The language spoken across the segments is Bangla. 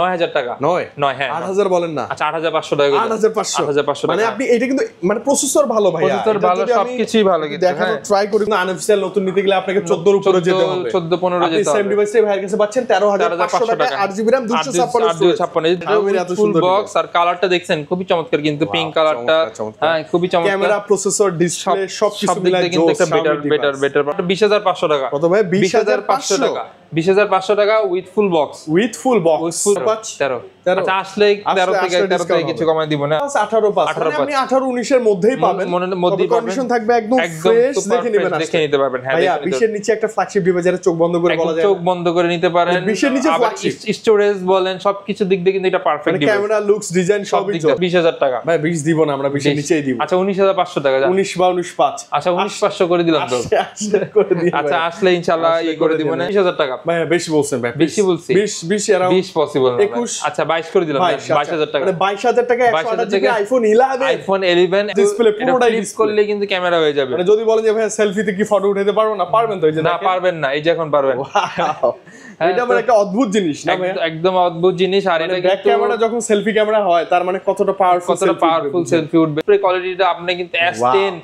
9000 টাকা 9 হ্যাঁ 8000 বলেন না। আচ্ছা 8500 টাকা 8500 মানে আপনি এটা কিন্তু মানে প্রসেসর ভালো ভাই, প্রসেসর ভালো, সবকিছুই ভালো, কিন্তু দেখানো ট্রাই করি না। আনঅফিশিয়াল নতুন নিতে গেলে আপনাকে 14 এর উপরে যেতে হবে, 14 15 যেতে হবে। সেম ডিভাইসে ভাইয়ের কাছে পাচ্ছেন 13500 টাকা 8GB RAM 256 ফুল বক্স। আর কালারটা দেখছেন খুবই চমৎকার কিন্তু, পিঙ্ক কালারটা হ্যাঁ খুবই চমৎকার। ক্যামেরা, প্রসেসর, ডিসপ্লে সবকিছু মিলায় কিন্তু একটা বেটার 20500 টাকা। কত ভাই? 20500 টাকা 20500 টাকা উইথ ফুল বক্স। 13 আচ্ছা আসলে 13 থেকে কিছু কমায় দিব না। 18 পাস মানে আপনি 18 19 এর মধ্যেই পাবেন, মধ্যেই কন্ডিশন থাকবে একদম ফ্রেশ, দেখে নেবেন, দেখে নিতে পারবেন। হ্যাঁ ভাইয়া 20 এর নিচে একটা ফ্ল্যাগশিপ ডিভাইসের চোখ বন্ধ করে বলা যায়, চোখ বন্ধ করে নিতে পারেন। 20 এর নিচে ফ্ল্যাগশিপ, স্টোরেজ বলেন সবকিছু দিক দিয়ে কিন্তু এটা perfect device. Camera, looks, design সবই 20000 টাকা। ভাই 20 দিব না, আমরা 20 এর নিচেই দিব। আচ্ছা 19500 টাকা, 19 বা 195। আচ্ছা 19500 করে দিলাম তো। আচ্ছা আসলে ইনশাআল্লাহ করে দিব না। 20000 টাকা ভাই বেশি বলছেন ভাই, বেশি বলছি। 20 এরাউন্ড 20 পসিবল না। 21 আচ্ছা 22 করে দিলাম। 22000 টাকা মানে 22000 টাকা 128GB আইফোন 11 ডিসপ্লে পুরোটাই ডিসপ্লে করলে কিন্তু ক্যামেরা হয়ে যাবে। মানে যদি বলেন যে ভাই সেলফিতে কি ফটো উঠাতে পারবো না, পারবেন তো? এই যে না পারবেন না, এই যে এখন পারবেন। এটা মানে একটা অদ্ভুত জিনিস না ভাই, একদম অদ্ভুত জিনিস। আর এটা ব্যাক ক্যামেরা যখন সেলফি ক্যামেরা হয় তার মানে কতটা পাওয়ারফুল সেলফি উঠবে। কোয়ালিটিটা আপনি কিন্তু S10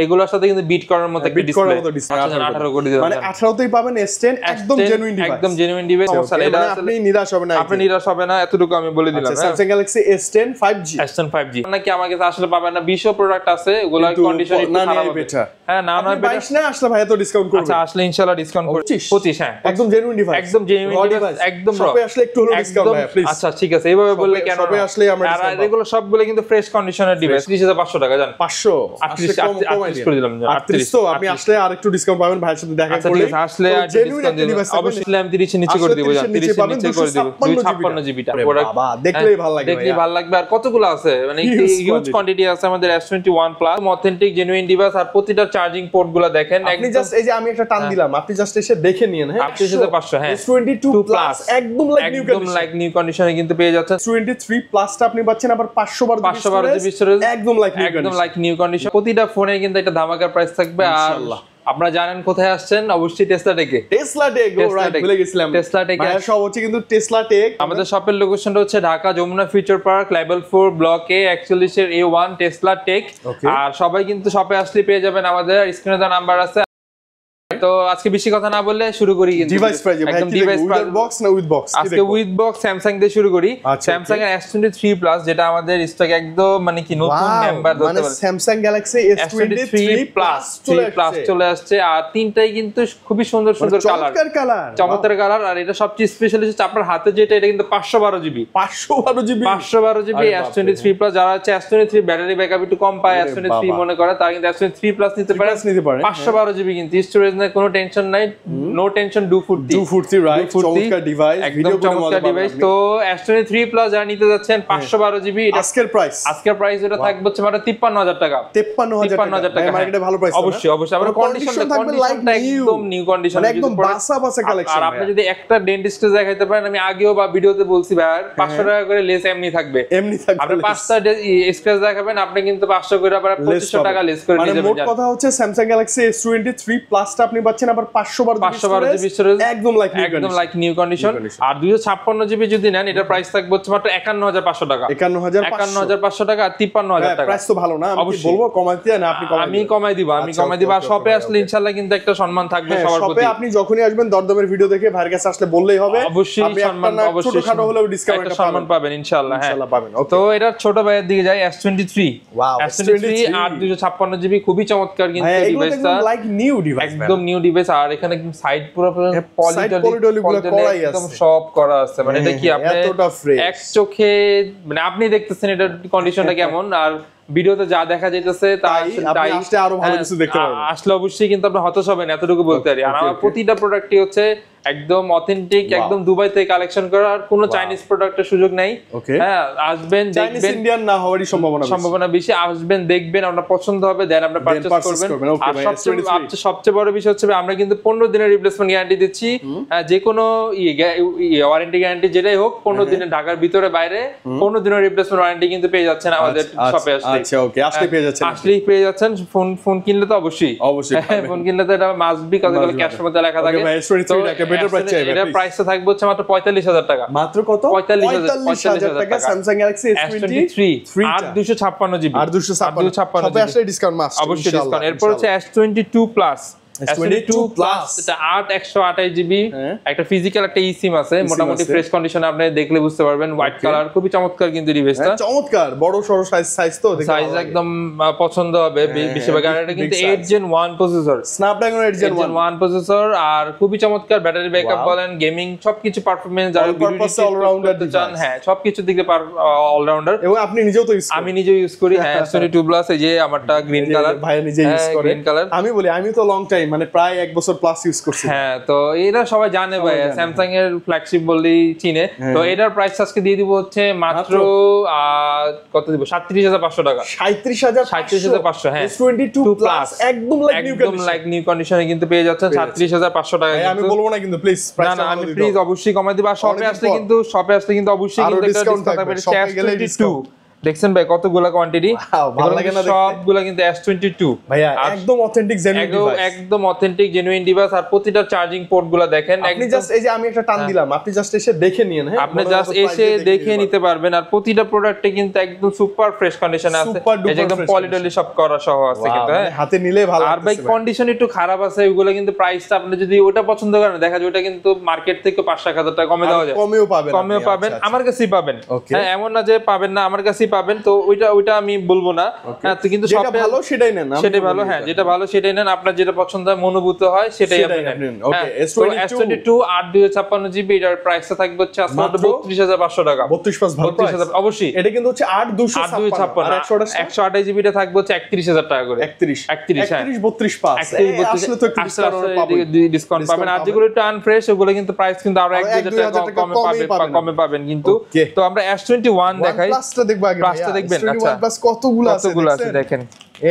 এগুলোর সাথে কিন্তু বিট করার মতো একটা ডিসপ্লে। 18 করে দিলাম, মানে 18 তেই পাবেন S10 একদম জেনুইন ডিভাইস, একদম জেনুইন ডিভাইস। সমস্যা নেই, এটা আপনি নিরাশ হবে না, আপনি নিরাশ হবে না, এতটুকু আমি বলে দিলাম। Samsung Galaxy S10 5G নাকি আমার কাছে আসলে পাবেন না, 20 প্রোডাক্ট আছে, ওগুলোর কন্ডিশন একটু খারাপ হবে। হ্যাঁ না না 22 না আসলে ভাই তো ডিসকাউন্ট করব। আচ্ছা আসলে ইনশাআল্লাহ ডিসকাউন্ট করব। 25 হ্যাঁ একদম জেনুইন ডিভাইস, একদম জেনুইন ডিভাইস, একদম সবে আসলে একটু হলো ডিসকাউন্ট ভাই প্লিজ। আচ্ছা ঠিক আছে, এইভাবে বললে কেন? সবে আসলে আমরা ডিসকাউন্ট, আর এগুলো সবগুলো কিন্তু ফ্রেশ কন্ডিশনের ডিভাইস। 30500 টাকা জান, 538 করে দিলাম। 38 তো আপনি আসলে আরেকটু ডিসকাউন্ট পাবেন ভাইয়ের সাথে দেখা করলে। আসলে ডিসকাউন্ট দিবেন অবশ্যই, আমি 30 এর নিচে করে দিব। 30 এর নিচে করে দিব 256GB টা। বাবা দেখলেই ভালো লাগবে, দেখলেই ভালো লাগবে। আর কতগুলো আছে, মানে হিউজ কোয়ান্টিটি আছে আমাদের S21 plus, authentic genuine device. আর প্রতিটা চার্জিং পোর্ট গুলো দেখেন, আপনি জাস্ট এই যে আমি একটা টান দিলাম, আপনি জাস্ট এসে দেখে নিয়েন। হ্যাঁ 8500 হ্যাঁ S22 প্লাস একদম লাইক নিউ কন্ডিশনে কিন্তু পেয়ে যাচ্ছেন। 23 প্লাসটা আপনি পাচ্ছেন আবার 512GB স্টোরেজ, একদম লাইক নিউ কন্ডিশন। প্রতিটা ফোনে কিন্তু একটা ধামাকা প্রাইস থাকবে। আর আপনারা জানেন কোথায় আসছেন, অবশ্যই টেসলা টেকে। রাইট ভুলে গেছিলাম, টেসলা টেকে সব হচ্ছে কিন্তু টেসলা টেক। আমাদের শপের লোকেশনটা হচ্ছে Dhaka Jamuna future park level 4 block A 41 এর A1 টেসলা টেক। আর সবাই কিন্তু শপে আসলে পেয়ে যাবেন, আমাদের স্ক্রিনে দেওয়া নাম্বার আছে। তো আজকে বেশি কথা না বললে শুরু করি। ডিভাইস প্রাইস একদম ডিভাইস উইথ বক্স না উইথ বক্স? আজকে উইথ বক্স স্যামসাং দিয়ে শুরু করি। স্যামসাং এর S23 প্লাস যেটা আমাদের স্টক একদম মানে কি নতুন মেম্বার ধরতে পারে, মানে স্যামসাং গ্যালাক্সি S23 প্লাস চলে আসছে। আর তিনটাই কিন্তু খুবই সুন্দর সুন্দর কালার, চমৎকার কালার। আর এটা সবচেয়ে স্পেশাল হচ্ছে আপনার হাতে যেটা, এটা কিন্তু 512GB S23 প্লাস। যারা হচ্ছে S23 ব্যাটারি ব্যাকআপ একটু কম পায়, S23 মনে করে, তারা কিন্তু S23 প্লাস নিতে পারে। 512GB কিন্তু স্টোরেজ না, কোনো টেনশন নাই, নো টেনশন, 240 রাইট, চমৎকার ডিভাইস, ভিডিও চমৎকার ডিভাইস। তো S23 প্লাস যারা নিতে যাচ্ছেন 512GB, এটা আজকের প্রাইস এটা থাকবে হচ্ছে মাত্র 53000 টাকা। 53000 টাকা মার্কেটে ভালো প্রাইস। অবশ্যই আমরা কন্ডিশনটা একদম নিউ কন্ডিশন, একদম বাসা কালেকশন। আর আপনি যদি একটা ডেন্টিস্ট দেখাইতে পারেন, আমি আগেও বা ভিডিওতে বলছি ভাই 500 টাকা করে লেস এমনি থাকবে। আপনি 5টা স্ক্র্যাচ দেখাবেন, আপনি কিন্তু 500 করে আবার 2500 টাকা লেস করে নিয়ে যাবেন। মোট কথা হচ্ছে Samsung Galaxy S23 প্লাসটা আপনি পাচ্ছেন আবার 512GB স্টোরেজ, একদম লাইক নিউ কন্ডিশন। আর 256GB যদি নেন, এটা প্রাইস থাকবে হচ্ছে মাত্র 51500 টাকা। 51500 টাকা আর 53000 টাকা। প্রাইস তো ভালো না, আমি বলবো কমাইতে না, আপনি আমি কমাই দিব। আর শপে আসলে ইনশাআল্লাহ কিন্তু একটা সম্মান থাকবে সবার প্রতি। শপে আপনি যখনই আসবেন দরদামের ভিডিও দেখে ভাইয়ের কাছে আসলে বললেই হবে, অবশ্যই সম্মান, অবশ্যই ছোটখাটো হলেও ডিসকাউন্ট একটা সম্মান পাবেন ইনশাআল্লাহ। হ্যাঁ পাবেন। তো এটা ছোট ভাইয়ের দিকে যাই, S23 আর 256GB খুবই চমৎকার কিন্তু ডিভাইসটা, লাইক নিউ ডিভাইস, একদম নিউ ডিভাইস। আর এখানে সাইড পুরো একদম সব করা আছে, মানে এটা কি আপনি এক চোখে মানে আপনি দেখতেছেন এটা কন্ডিশনটা কেমন, আর ভিডিওতে যা দেখা যাইতেছে তাই আরো ভালো কিছু দেখতে পারবেন। আসলে অবশ্যই কিন্তু আপনি হতাশ হবেন, এতটুকু বলতে পারি। আর আমার প্রতিটা প্রোডাক্টই হচ্ছে একদম অথেন্টিক, একদম দুবাই থেকে কালেকশন করা, আর কোনো চাইনিজ প্রোডাক্টের সুযোগ নাই। হ্যাঁ আসবেন, দেখবেন, ইন্ডিয়ান না হওয়ারই সম্ভাবনা বেশি। আসবেন, দেখবেন, আপনার পছন্দ হবে, দেন আপনি পারচেজ করবেন। আর সবচেয়ে বড় বিষয় হচ্ছে আমরা কিন্তু 15 দিনের রিপ্লেসমেন্ট গ্যারান্টি দিচ্ছি। যে কোনো ওয়ারেন্টি গ্যারান্টি যেটাই হোক, 15 দিনের, ঢাকার ভিতরে বাইরে 15 দিনের রিপ্লেসমেন্ট ওয়ারেন্টি কিন্তু পেয়ে যাচ্ছেন আমাদের শপে আসলে। আচ্ছা ওকে, আসলেই পেয়ে যাচ্ছেন। ফোন কিনলে তো অবশ্যই ফোন কিনলে তো এটা মাস্ট বি, কতগুলো ক্যাশ মধ্যে লেখা থাকে। বেটার প্রাইস চাইবে এটা প্রাইসটা থাকবে হচ্ছে মাত্র 45000 টাকা। মাত্র কত? 45000 টাকা Samsung Galaxy S23 8 256 জিবি 8 256 সবে আসলে ডিসকাউন্ট মাস্ট অবশ্যই ডিসকাউন্ট। এরপর হচ্ছে S22 প্লাস S22 প্লাস, এটা 128 জিবি, একটা ফিজিক্যাল একটা eSIM আছে, মোটামুটি ফ্রেশ কন্ডিশনে আপনি দেখলে বুঝতে পারবেন, হোয়াইট কালার, খুবই চমৎকার কিন্তু ডিভাইসটা, চমৎকার বড় সরো সাইজ তো দেখতে সাইজ একদম পছন্দ হবে বেশিরভাগ। আর এটা কিন্তু 8 Gen 1 processor, Snapdragon 8 Gen 1 processor, আর খুবই চমৎকার ব্যাটারি ব্যাকআপ বলেন, গেমিং সবকিছু পারফরম্যান্স, যারা ভিডিও অলরাউন্ডার চান, হ্যাঁ সবকিছু দিকে অলরাউন্ডার। এবং আপনি নিজেও তো ইউজ করেন? আমি নিজেও ইউজ করি, হ্যাঁ S22 প্লাস, এই যে আমারটা গ্রিন কালার, ভাই নিজে ইউজ করে। গ্রিন কালার আমি বলি আমি তো লং টাইম মানে প্রায় 1 বছর প্লাস ইউজ করছি। হ্যাঁ, তো এরা সবাই জানে ভাই, স্যামসাং এর ফ্ল্যাগশিপ বললেই চিনে। তো এটার প্রাইস আজকে দিয়ে দিব হচ্ছে মাত্র কত দিব, 37500 টাকা। 37500, হ্যাঁ S22 প্লাস একদম লাইক নিউ কন্ডিশনে কিন্তু পেয়ে যাচ্ছেন 37500 টাকা। আমি বলবো না কিন্তু প্লিজ না না, আমি প্লিজ অবশ্যই কমাই দিব। আর শপে আসলে কিন্তু অবশ্যই কিন্তু একটা ডিসকাউন্ট থাকবে। S22 দেখছেন ভাই কতগুলা কোয়ান্টিটি, ভালো লাগে না? সবগুলা কিন্তু S22 ভাইয়া একদম অথেন্টিক জেনুইন ডিভাইস, একদম অথেন্টিক জেনুইন ডিভাইস। আর প্রতিটা চার্জিং পোর্ট গুলা দেখেন, আপনি জাস্ট এই যে আমি একটা টান দিলাম, আপনি জাস্ট এসে দেখে নিন। হ্যাঁ, আপনি জাস্ট এসে দেখে নিতে পারবেন। আর প্রতিটা প্রোডাক্টে কিন্তু একদম সুপার ফ্রেশ কন্ডিশনে আছে, এই যে একদম পলিডলি সব করা সহ আছে কিন্তু, হ্যাঁ হাতে নিলে ভালো। আর ভাই কন্ডিশন একটু খারাপ আছে ওগুলো কিন্তু প্রাইসটা আপনি যদি ওটা পছন্দ করেন, দেখা যায় ওটা কিন্তু মার্কেট থেকে 5-1000 টাকা কমে দেওয়া যায়, কমেও পাবেন, আমার কাছেই পাবেন। হ্যাঁ, এমন না যে পাবেন না, আমার কাছেই পাবেন। তো ওইটা আমি বলবো না, হ্যাঁ তো কিন্তু যেটা ভালো সেটাই নেন, সেটাই ভালো, হ্যাঁ যেটা ভালো সেটাই নেন, আপনার যেটা পছন্দ হয় মনোভূত হয় সেটাই আপনি নেন। ওকে, S22 8 জিবি, এটার প্রাইসটা থাকবে হচ্ছে মাত্র 32500 টাকা। 32 ভালো প্রাইস অবশ্যই। এটা কিন্তু হচ্ছে 8 আর 128 জিবি টা থাকবে হচ্ছে 31000 টাকা করে। 31 হ্যাঁ 32 পাস আসলে তো একটু ডিসকাউন্ট পাবেন। আর যেগুলো একটু আনফ্রেশ ওগুলো কিন্তু প্রাইস কিন্তু আরো 1-2 টাকা কমে পাবেন কিন্তু। তো আমরা S21 দেখাই, প্লাসটা দেখব আগে, প্লাসটা দেখবেন। আচ্ছা প্লাস কতগুলো আছে দেখেন,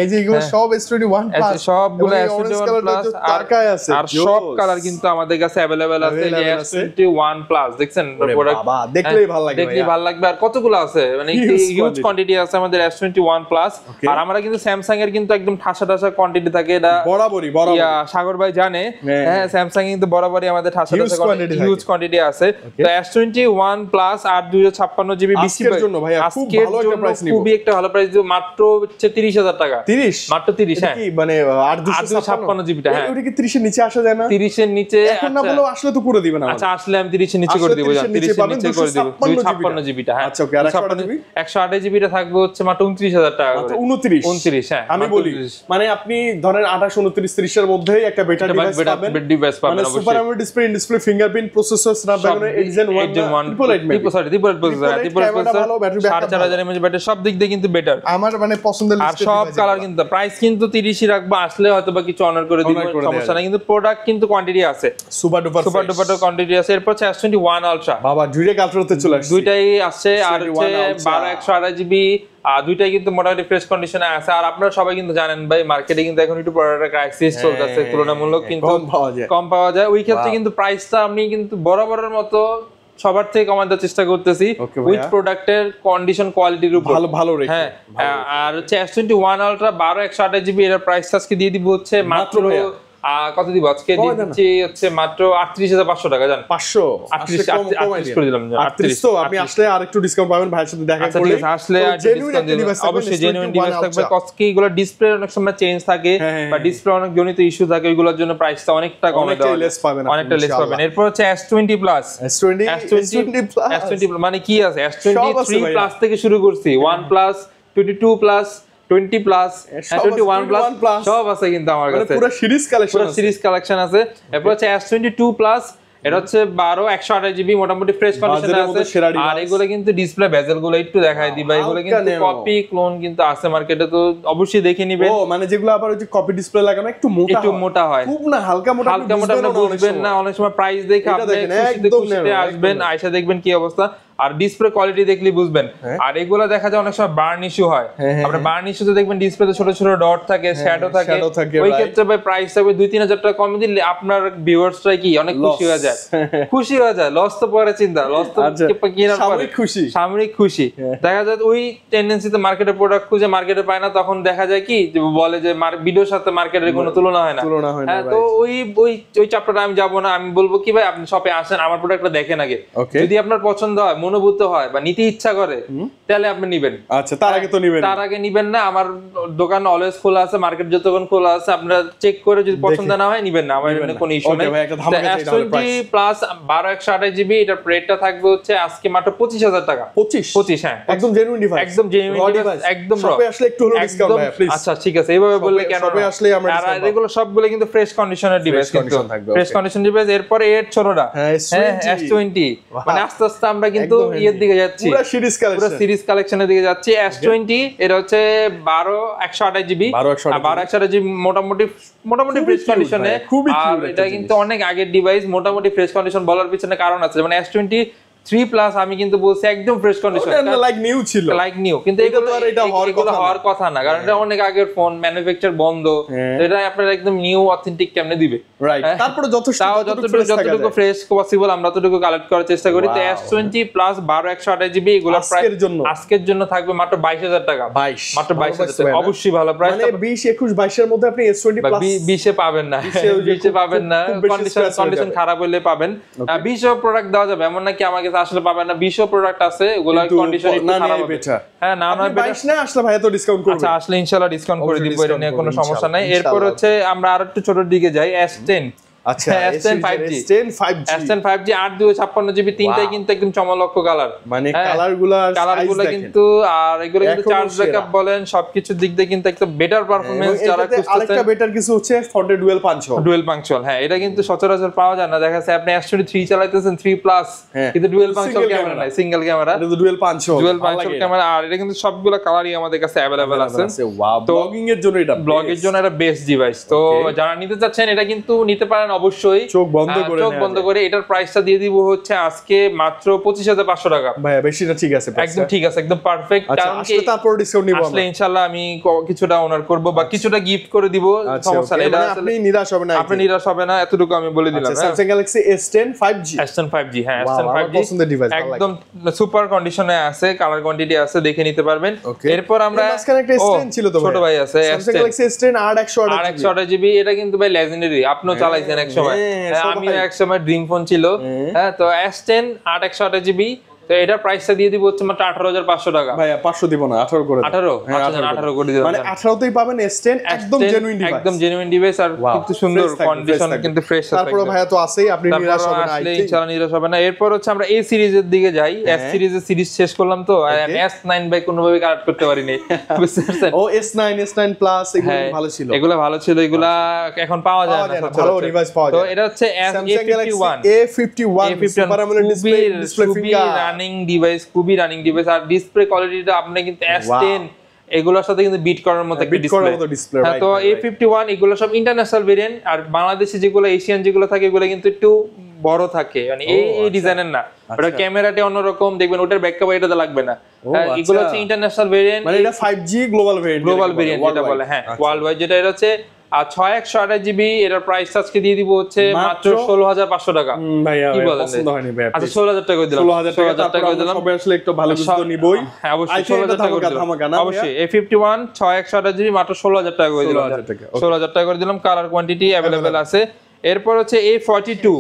এই যে এগুলো সব S21 প্লাস, সবগুলো S21 প্লাস আর সব কালার কিন্তু আমাদের কাছে अवेलेबल আছে। এই S21 প্লাস দেখছেন, প্রোডাক্ট বাবা দেখলেই ভালো লাগবে, দেখলেই ভালো লাগবে। আর কতগুলো আছে, মানে হিউজ কোয়ান্টিটি আছে আমাদের S21 প্লাস। আর আমরা কিন্তু স্যামসাং এর কিন্তু একদম ঠাসা কোয়ান্টিটি থাকে, এটা বরাবরই সাগর ভাই জানে। হ্যাঁ, স্যামসাং কিন্তু বরাবরই আমাদের ঠাসা হিউজ কোয়ান্টিটি আছে। তো S21 প্লাস 8 জিবি বিসি এর জন্য ভাই খুব ভালো একটা প্রাইস নিব, খুবই একটা ভালো প্রাইস দিব, মাত্র হচ্ছে 30000 টাকা। 30 মাত্র 30, হ্যাঁ কি মানে 8 জিবিটা, হ্যাঁ ওটা কি 30 এর নিচে আসা যায় না? 30 এর নিচে এখন না বলো, আসলে তো করে দিবেন। আচ্ছা, আসলে আমি 30 এর নিচে করে দিব, 30 এর নিচে করে দিব 256 জিবিটা। হ্যাঁ আচ্ছা, ওকে। আর 128 জিবিটা থাকবে হচ্ছে মাত্র 29000 টাকা করে। 29, হ্যাঁ আমি বলি মানে আপনি ধরেন 28 29 30 এর মধ্যেই একটা বেটার ডিভাইস পাবেন, মানে super AMOLED display, in display, fingerprint processor, Snapdragon 8 Gen 1 processor, 4500 mAh battery, সব দিক দিয়ে কিন্তু বেটার। আমার মানে পছন্দের লিস্টে সব কালার কিন্তু প্রাইস কিন্তু 30 রাখবো, আসলে হয়তো বা কিছু অনার করে দিব, সমস্যা নাই। কিন্তু প্রোডাক্ট কিন্তু কোয়ান্টিটি আছে, সুপার ডুপার কোয়ান্টিটি আছে। এরপর আছে S21 আলট্রা, বাবা দুইটা আলট্রাতে চলে আসছে, দুইটাই আছে। আর হচ্ছে 12 জিবি, দুইটাই কিন্তু মোটামুটি ফ্রেশ কন্ডিশনে আছে। আর আপনারা সবাই কিন্তু জানেন ভাই, মার্কেটে কিন্তু এখন একটু প্রোডাক্টের ক্রাইসিস চলতেছে, তুলনামূলক কিন্তু কম পাওয়া যায়। ওই ক্ষেত্রে কিন্তু প্রাইসটা আমি কিন্তু বরাবরের মতো সবার থেকে কমানোর চেষ্টা করতেছি, উইথ প্রোডাক্টের কন্ডিশন কোয়ালিটির উপর ভালো রেখে। হ্যাঁ, আর হচ্ছে S21 আলট্রা 128 জিবি, এর প্রাইস আজকে দিয়ে দিব হচ্ছে মাত্র কত দিব আজকে, দিচ্ছি হচ্ছে মাত্র 38500 টাকা। জান 538 করে দিলাম, 38 তো আপনি আসলে আরেকটু ডিসকাউন্ট পাবেন, ভাইয়ের সাথে দেখা করলে আসলে ডিসকাউন্ট দিবেন, অবশ্যই জেনুইন ডিভাইস থাকবে। কস্ট এগুলো ডিসপ্লে অনেক সময় চেঞ্জ থাকে বা ডিসপ্লে অনেক জনিত ইস্যু থাকে, ওইগুলোর জন্য প্রাইসটা অনেকটা কমে দেওয়া অনেকটা লেস পাবেন। এরপর হচ্ছে S20 প্লাস, S20 মানে কি আছে, S23 প্লাস থেকে শুরু করছি, 1 প্লাস, 22 প্লাস, 20 প্লাস, 21 প্লাস সব আছে কিন্তু আমার কাছে, পুরো সিরিজ কালেকশন আছে। এরপর হচ্ছে S22 প্লাস, এটা হচ্ছে 128 জিবি, মোটামুটি ফ্রেশ কন্ডিশনে আছে। আর এগুলো কিন্তু ডিসপ্লে বেজেল গুলো একটু দেখাই দিবা, এগুলো কিন্তু কপি ক্লোন কিন্তু আছে মার্কেটে, তো অবশ্যই দেখে নেবেন। ও মানে যেগুলো আবার ওই যে কপি ডিসপ্লে লাগানো একটু মোটা হয়, খুব না হালকা মোটা আপনি বুঝবেন না, অনেক সময় প্রাইস দেখে আপনি খুশিতে আসবেন, আয়সা দেখবেন কি অবস্থা। আর ডিসপ্লে কোয়ালিটি দেখলে বুঝবেন। আর এগুলো দেখা যায় অনেক সময় বার্ন ইস্যু হয়, আপনার বার্ন ইস্যুতে দেখবেন ডিসপ্লেতে ছোট ছোট ডট থাকে, শ্যাডো থাকে, ওই ক্ষেত্রে ভাই প্রাইস থাকবে 2-3 হাজার টাকা কমে দিলে আপনার ভিউয়ার্সরা কি অনেক খুশি হয়ে যায়, খুশি হয়ে যায়। লস তো পরে চিন্তা, লস তো কেনার পরে সাময়িক খুশি। দেখা যায় ওই টেন্ডেন্সিতে মার্কেটে প্রোডাক্ট খুঁজে মার্কেটে পায় না, তখন দেখা যায় কি বলে যে ভিডিওর সাথে মার্কেটের কোনো তুলনা হয় না। হ্যাঁ, তো ওই চ্যাপ্টারটা আমি যাবো না। আমি বলবো কি ভাই আপনি শপে আসেন, আমার প্রোডাক্টটা দেখেন আগে, যদি আপনার পছন্দ হয়, মনোভূত হয় বা নিতে ইচ্ছা করে তাহলে আপনি নিবেন। আচ্ছা, তার আগে তো নিবেন, তার আগে নিবেন না। আমার দোকান অলওয়েজ খোলা আছে, মার্কেট যতক্ষণ খোলা আছে, আপনারা চেক করে যদি পছন্দ না হয় নিবেন না, আমার এখানে কোনো ইস্যু নেই। S20 প্লাস 12/128 জিবি, এটার রেটটা থাকবে হচ্ছে আজকে মাত্র 25,000 টাকা। 25 হ্যাঁ, একদম জেনুইন ডিভাইস, একদম জেনুইন ডিভাইস, একদম শপে আসলে একটু হলো ডিসকাউন্ট ভাই প্লিজ। আচ্ছা ঠিক আছে, এইভাবে বললে কেন? শপে আসলে আমরা আর এগুলো সবগুলো কিন্তু ফ্রেশ কন্ডিশনের ডিভাইস, কিন্তু ফ্রেশ কন্ডিশন ডিভাইস। এরপরে এর ছোটটা S20, মানে আস্তে আস্তে আমরা কিন্তু এর দিকে যাচ্ছি, পুরো সিরিজ কালেকশনের দিকে যাচ্ছি। S20 এটা হচ্ছে 12/128 জিবি, 12/128 জিবি মোটামুটি ফ্রেশ কন্ডিশনে। আর এটা কিন্তু অনেক আগের ডিভাইস, মোটামুটি ফ্রেশ কন্ডিশন বলার পিছনে কারণ আছে। মানে S23 প্লাস আমি কিন্তু বলছি একদম ফ্রেশ কন্ডিশন, লাইক নিউ ছিল, লাইক নিউ, কিন্তু এগুলো হওয়ার কথা না, কারণ এটা অনেক আগের ফোন, ম্যানুফ্যাকচার বন্ধ। এটা আপনারা একদম নিউ অথেন্টিক কেমনে দিবে? রাইট, তারপরে যতটুকু ফ্রেশ পসিবল আমরা ততটুকু কালেক্ট করার চেষ্টা করি। তো S20 প্লাস 12/128 জিবি এগুলো আজকের জন্য থাকবে মাত্র 22,000 টাকা, মাত্র 22,000 টাকা। অবশ্যই ভালো প্রাইস, মানে 20, 21, 22 এর মধ্যে আপনি S20 প্লাস 20 এ পাবেন না, 20 এ পাবেন না, কন্ডিশন খারাপ হলে পাবেন। 20 এর প্রোডাক্ট দেওয়া যাবে এমন নাকি আমার কাছে আসলে পাবেন না, 20 এর প্রোডাক্ট আছে, ওগুলা কন্ডিশন একটু খারাপ হবে। হ্যাঁ, না নয় 22 না আসলে ভাই তো ডিসকাউন্ট করবে। আচ্ছা, আসলে ইনশাআল্লাহ ডিসকাউন্ট করে দিব, এটা নিয়ে কোনো সমস্যা নাই। এরপর হচ্ছে আমরা আরেকটু ছোটর দিকে যাই, S10। আচ্ছা, S10 5G 8/256 জিবি, তিনটাই কিন্তু একদম চমলক্ষ কালার, মানে কালারগুলো কিন্তু। আর এগুলো কিন্তু চার্জ ব্যাকআপ বলেন সবকিছু দিক দিয়ে কিন্তু একটা বেটার পারফরম্যান্স যারা খুঁজতেছেন। আরেকটা বেটার কিছু হচ্ছে ফ্রন্টে ডুয়াল পাঞ্চহোল। হ্যাঁ, এটা কিন্তু সচরাচর পাওয়া যায় না। দেখা যাচ্ছে আপনি S23 চালাইতেছেন 3 প্লাস, কিন্তু ডুয়াল পাঞ্চহোল ক্যামেরা নাই, সিঙ্গেল ক্যামেরা, এটা তো ডুয়াল পাঞ্চহোল ক্যামেরা। আর এটা কিন্তু সবগুলো কালারই আমাদের কাছে अवेलेबल আছে। তো ব্লগিং এর জন্য এটা বেস্ট ডিভাইস। তো যারা নিতে চাচ্ছেন এটা কিন্তু নিতে পারেন অবশ্যই, চোখ বন্ধ করে। এটার প্রাইসটা দিয়ে দিব হচ্ছে আজকে মাত্র 25,500 টাকা। ভাই বেশিটা ঠিক আছে, একদম ঠিক আছে, একদম পারফেক্ট। কারণ কি তারপর ডিসকাউন্ট নিব আসলে ইনশাআল্লাহ আমি কিছুটা অনার করব বা কিছুটা গিফট করে দিব, সমস্যা নেই। এটা আপনি নিরাশ হবে না, এতটুকু আমি বলে দিলাম। Samsung Galaxy S10 5G, হ্যাঁ S10 5G পছন্দের ডিভাইস, একদম সুপার কন্ডিশনে আছে, কালার কোয়ান্টিটি আছে, দেখে নিতে পারবেন। এরপর আমরা মাঝখানে একটা S10 ছিল তো ছোট ভাই আছে, Samsung Galaxy S10 8/128 জিবি। এটা কিন্তু ভাই লেজেন্ডারি, আপনিও চালাইছেন এক সময়, আমিও এক সময় ড্রিম ফোন ছিল। হ্যাঁ, তো S10 8/128 জিবি, তো এটার প্রাইসটা দিয়ে দিব হচ্ছে মাত্র 18,500 টাকা। ভাই 500 দিব না, 18 করে 18 করে দিলাম। মানে 18 তেই পাবেন S10 একদম জেনুইন ডিভাইস, একদম জেনুইন ডিভাইস। আর কিন্তু সুন্দর কন্ডিশন, কিন্তু ফ্রেশ আছে। তারপর ভাইয়া তো আছেই, আপনি নিরাশ হবেন না, আসলে ইনশাআল্লাহ নিরাশ হবে না। এরপর হচ্ছে আমরা এই সিরিজের দিকে যাই। S সিরিজের সিরিজ শেষ করলাম, তো S9 ভাই কোনোভাবে কালেক্ট করতে পারিনি, বুঝতে পারছেন? ও S9 প্লাস এগুলো ভালো ছিল, এগুলা এখন পাওয়া যায় না, ভালো ডিভাইস পাওয়া যায়। তো এটা হচ্ছে A51 super AMOLED display finger running device, খুবই রানিং ডিভাইস। আর ডিসপ্লে কোয়ালিটিটা আপনি কিন্তু S10 এগুলোর সাথে কিন্তু বিট করার মতো একটা ডিসপ্লে। হ্যাঁ, তো A51 এগুলো সব ইন্টারন্যাশনাল ভেরিয়েন্ট। আর বাংলাদেশে যেগুলো এশিয়ান যেগুলো থাকে এগুলো কিন্তু একটু বড় থাকে, মানে এই ডিজাইনের না। ওটা ক্যামেরাটা অন্যরকম, দেখবেন ওটার ব্যাক কভার এটাতে লাগবে না। এগুলো হচ্ছে ইন্টারন্যাশনাল ভেরিয়েন্ট, মানে এটা 5G গ্লোবাল ভেরিয়েন্ট যেটা বলে। হ্যাঁ, ওয়ার্ল্ড ওয়াইড যেটা এটা হচ্ছে। আর 6/128 জিবি, এটার প্রাইস আজকে দিয়ে দিব হচ্ছে মাত্র 16,500 টাকা। ভাইয়া কি বলেন? পছন্দ হয়নি ভাই, আচ্ছা 16,000 টাকা করে দিলাম, 16,000 টাকা করে দিলাম। সবাই আসলে একটু ভালো কিছু তো নিবই। হ্যাঁ, অবশ্যই 16,000 টাকা করে দিলাম, অবশ্যই। A51 6/128 জিবি মাত্র 16,000 টাকা করে দিলাম, 16,000 টাকা করে দিলাম। কালার কোয়ান্টিটি अवेलेबल আছে। এরপর হচ্ছে A42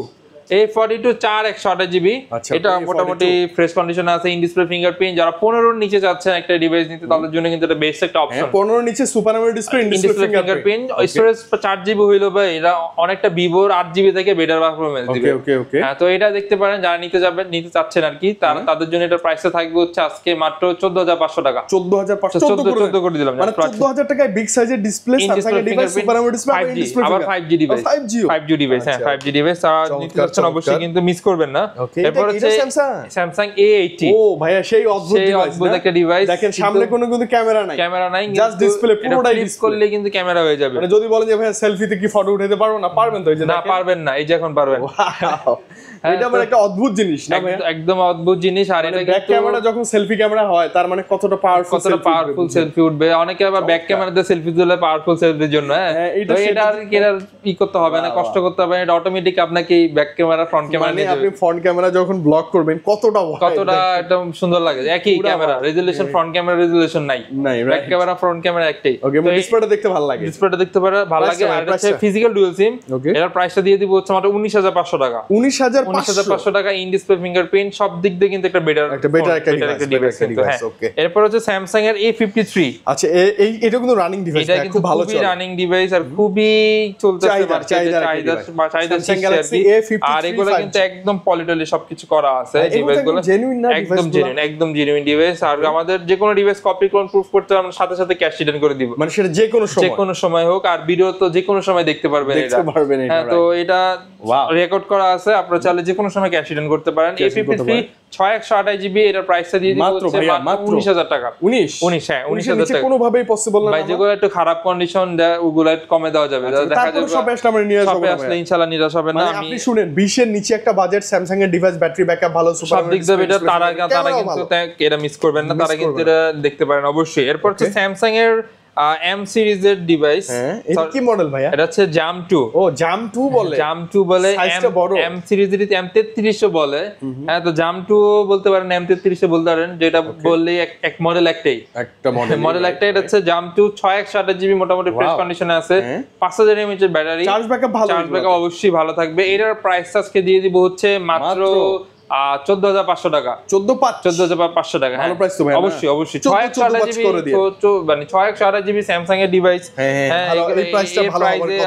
4/128 জিবি, এটা মোটামুটি ফ্রেশ কন্ডিশনে আছে, ইন ডিসপ্লে ফিঙ্গারপ্রিন্ট। যারা 15 এর নিচে যাচ্ছেন একটা ডিভাইস নিতে, তাদের জন্য কিন্তু এটা বেস্ট একটা অপশন। 15 এর নিচে super AMOLED display, in display fingerprint, storage 4 GB হইলো ভাই, এটা অনেকটা ভিভোর 8 জিবি থেকে বেটার পারফরম্যান্স দিবে। হ্যাঁ, তো এটা দেখতে পারেন যারা নিতে চাচ্ছেন আর কি, তাদের জন্য এটা প্রাইসটা থাকবে হচ্ছে আজকে মাত্র 14,500 টাকা। 14,500 করে দিলাম, মানে 14,000 টাকায় বিগ সাইজের ডিসপ্লে, Samsung এর ডিভাইস, সুপার অ্যামোলেড ডিসপ্লে, আবার 5G ডিভাইস। 5G ডিভাইস, হ্যাঁ 5G ডিভাইস। আর নিতে পাচ্ছেন অবশ্যই, কিন্তু মিস করবেন না। এরপর হচ্ছে Samsung A80। ও ভাইয়া সেই অদ্ভুত একটা ডিভাইস, দেখেন সামনে কোনো কিন্তু ক্যামেরা নাই, জাস্ট ডিসপ্লে, পুরোটাই ডিসপ্লে করলে কিন্তু ক্যামেরা হয়ে যাবে। মানে যদি বলেন যে ভাইয়া সেলফিতে কি ফটো উঠাতে পারবো না, পারবেন তো? এই যে না পারবেন না, এই যে এখন পারবেন। এটা মানে একটা অদ্ভুত জিনিস না ভাইয়া, একদম অদ্ভুত জিনিস। আর এটা ব্যাক ক্যামেরা যখন সেলফি ক্যামেরা হয় তার মানে কতটা পাওয়ারফুল সেলফি উঠবে। অনেকে আবার ব্যাক ক্যামেরাতে সেলফি তুলে পাওয়ারফুল সেলফির জন্য, এটা কি করতে হবে না, কষ্ট করতে হবে না, এটা অটোমেটিক আপনাকে ব্যাক ক্যামেরা ফ্রন্ট ক্যামেরা নিয়ে আপনি ফ্রন্ট ক্যামেরা যখন ব্লক করবেন কতটা একদম সুন্দর লাগে। একই camera resolution, front camera resolution নাই, ব্যাক ক্যামেরা ফ্রন্ট ক্যামেরা একটাই। ওকে, ডিসপ্লেটা দেখতে ভালো লাগে, ভালো লাগে। আর এটা ফিজিক্যাল ডুয়াল সিম, এটার প্রাইসটা দিয়ে দিব হচ্ছে মাত্র 19,500 টাকা। 19,500 টাকা, ইন ডিসপ্লে ফিঙ্গারপ্রিন্ট, সব দিক দিয়ে কিন্তু একটা বেটার ডিভাইস। এরপর হচ্ছে স্যামসাং এর A53। আচ্ছা, এটা কিন্তু রানিং ডিভাইস, এটা কিন্তু ভালো রানিং ডিভাইস আর খুবই চলতেছে মার্কেটে, চাহিদা Galaxy A53। আর এগুলো কিন্তু একদম পলিটলি সবকিছু করা আছে ডিভাইসগুলো, একদম জেনুইন ডিভাইস। আর আমাদের যে কোনো ডিভাইস কপি ক্লোন প্রুফ করতে আমরা সাথে সাথে ক্যাশ রিটার্ন করে দিব, মানে সেটা যে কোনো সময় হোক। আর ভিডিও তো যে কোনো সময় দেখতে পারবেন এটা। হ্যাঁ, তো এটা রেকর্ড করা আছে, আপনারা চাইলে যে কোনো সময় ক্যাশ রিটার্ন করতে পারেন। A53 6128GB, এটার প্রাইসটা দিয়ে দিই হচ্ছে মাত্র 19,000 টাকা। 19,000 টাকা কোনোভাবেই পসিবল না ভাই। যেগুলো একটু খারাপ কন্ডিশন ওগুলো একটু কমে দেওয়া যাবে, দেখা যাবে সব বেস্ট আমরা নিয়ে আসব, আসলে ইনশাআল্লাহ নিরাশ হবে না। আপনি শুনেন 20 এর নিচে একটা বাজেট স্যামসাং এর ডিভাইস, ব্যাটারি ব্যাকআপ ভালো, সুপার সব দিক দিয়ে এটা তারা কিন্তু এটা মিস করবেন না, তারা কিন্তু এটা দেখতে পারেন অবশ্যই। এরপর হচ্ছে স্যামসাং এর M সিরিজের ডিভাইস। এটা কি মডেল ভাইয়া? এটা হচ্ছে জাম 2। ও জাম 2 বলে, সাইজটা বড়। M সিরিজের M33 বলে। হ্যাঁ, তো জাম 2 বলতে পারেন, M33 বলতে পারেন, যেটা বললে এক মডেল একটাই, মডেল একটাই। এটা হচ্ছে জাম 2 6128GB, মোটামুটি ফ্রেশ কন্ডিশনে আছে, 5000 mAh এর ব্যাটারি, চার্জ ব্যাকআপ অবশ্যই ভালো থাকবে। এটার প্রাইস আজকে দিয়ে দিব হচ্ছে মাত্র 14,500 টাকা। 14,500 টাকা। হ্যাঁ, অবশ্যই 6128GB স্যামসাং এর ডিভাইস। এই প্রাইসে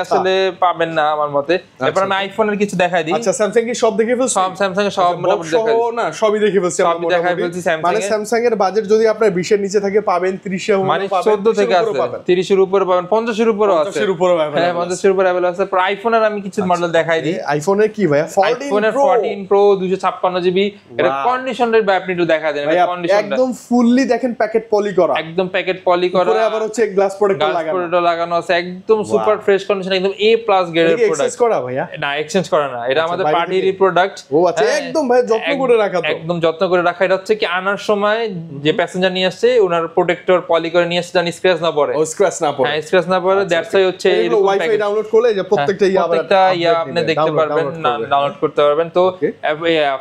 আসলে পাবেন না আমার মতে। এরপর আমি আইফোনের কিছু দেখাই দিই। আচ্ছা, স্যামসাং কি সব দেখে ফেলছি? স্যামসাং এর সব মোটামুটি দেখাই না, সবই দেখে ফেলছি আমরা মোটামুটি। মানে স্যামসাং এর বাজেট যদি আপনার 20 এর নিচে থাকে পাবেন, 30 এর উপরে পাবেন, 14 থেকে আছে, 30 এর উপরে পাবেন, 50 এর উপরেও আছে, 50 এর উপরেও अवेलेबल। হ্যাঁ, 50 এর উপরে अवेलेबल আছে। পর আইফোনের আমি কিছু মডেল দেখাই দিই। আইফোনের কি ভাইয়া? আইফোনের 14 Pro 256GB, এটা কন্ডিশনের ব্যাপার আপনি একটু দেখা দেন। এটা কন্ডিশনটা একদম ফুললি দেখেন, প্যাকেট পলি করা, একদম প্যাকেট পলি করা, পরে আবার হচ্ছে গ্লাস প্রোটেক্টর লাগানো আছে, একদম সুপার ফ্রেশ কন্ডিশন, একদম A+ গ্রেডের প্রোডাক্ট। এক্সচেঞ্জ করা ভাইয়া? না, এক্সচেঞ্জ করা না, এটা আমাদের পার্টিরই প্রোডাক্ট। ও আচ্ছা, একদম ভাই যত্ন করে রাখা, তো একদম যত্ন করে রাখা। এটা হচ্ছে কি আনার সময় যে প্যাসেঞ্জার নিয়ে আসছে ওনার প্রোটেক্টর পলি করে নিয়ে আসছে, জানি স্ক্র্যাচ না পড়ে। ও স্ক্র্যাচ না পড়ে, হ্যাঁ, স্ক্র্যাচ না পড়ে। দ্যাটস ওয়াই হচ্ছে এরকম ওয়াইফাই ডাউনলোড করলে যে প্রত্যেকটা আপনি দেখতে পারবেন, ডাউনলোড করতে পারবেন। তো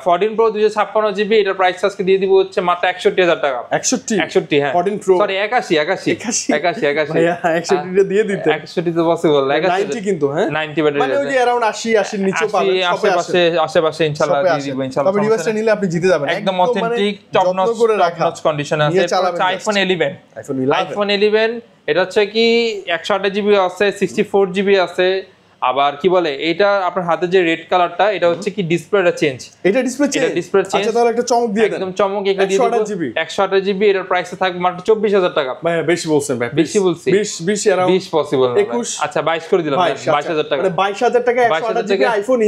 14 Pro 256GB, এটার প্রাইস আজকে দিয়ে দিব হচ্ছে মাত্র 61,000 টাকা। 61, হ্যাঁ, 14 Pro, সরি 81 ভাইয়া 61 দিয়ে দিতে 61 তো পসিবল, 90 কিন্তু, হ্যাঁ 90 ব্যাটারি, মানে ওই যে अराउন্ড 80 এর নিচে পাবেন, আশেপাশে ইনশাআল্লাহ দিয়ে দিব ইনশাআল্লাহ। তবে ডিভাইসটা নিলে আপনি জিতে যাবেন, একদম অথেন্টিক টপ নচ কন্ডিশনে আছে। আইফোন 11, এটা হচ্ছে কি 128GB আছে, 64GB আছে। আবার কি বলে, এটা আপনার হাতে যে রেড কালারটা, এটা হচ্ছে কি ডিসপ্লেটা চেঞ্জ, এটা ডিসপ্লে চেঞ্জ। আচ্ছা, তাহলে একটা চমক দিয়ে দেন, একদম চমক একটা দিয়ে দিব। 128GB, এটার প্রাইস থাকবে মাত্র 24,000 টাকা। ভাই বেশি বলছেন ভাই, বেশি বলছি, 20 এরাউন্ড 20 পসিবল না। 21, আচ্ছা 22 করে দিলাম, 22,000 টাকা, মানে 22,000 টাকা 128GB আইফোন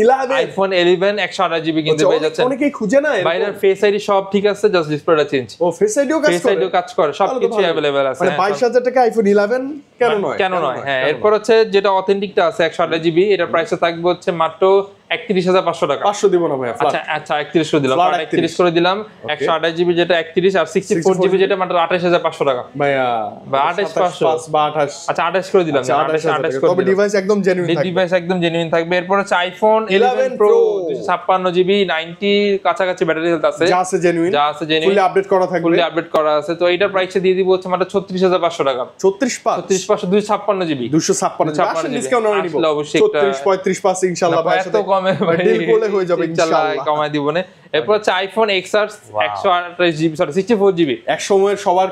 11, 128GB কিনতে পেয়ে যাচ্ছেন। অনেকেই খুঁজে না, বাইরের ফেস আইডি সব ঠিক আছে, জাস্ট ডিসপ্লেটা চেঞ্জ। ও ফেস আইডিও কাজ করে, সবকিছু अवेलेबल আছে। মানে 22,000 টাকা আইফোন 11 কেন নয়? হ্যাঁ, এরপর হচ্ছে যেটা অথেন্টিকটা আছে 128GB, এটার প্রাইস থাকবে হচ্ছে মাত্র 31,500 টাকা। 500 দিব না ভাই, আচ্ছা 31 করে দিলাম, 31 করে দিলাম। 128GB যেটা 31, আর 64GB যেটা মাত্র 28,500 টাকা ভাইয়া, বা 28,500 বা 28। আচ্ছা 28 করে দিলাম, 28 করে তবে ডিভাইস একদম জেনুইন থাকবে। এরপর হচ্ছে আইফোন 11 Pro 256GB, 90 কাছাকাছি ব্যাটারি হেলথ আছে, যা আছে জেনুইন, ফুলি আপডেট করা থাকবে, ফুলি আপডেট করা আছে। তো এটার প্রাইসে দিয়ে দিব হচ্ছে মাত্র 36,500 টাকা। 36,500 256GB, 256 ডিসকাউন্ট আমি নিব, 34 35 ইনশাআল্লাহ। ভাই এত কমে ডিল করলে হয়ে যাবে ইনশাআল্লাহ, কমাই দিব না। এরপর হচ্ছে iPhone XR 128GB sorry 64GB এক সময়ের সবার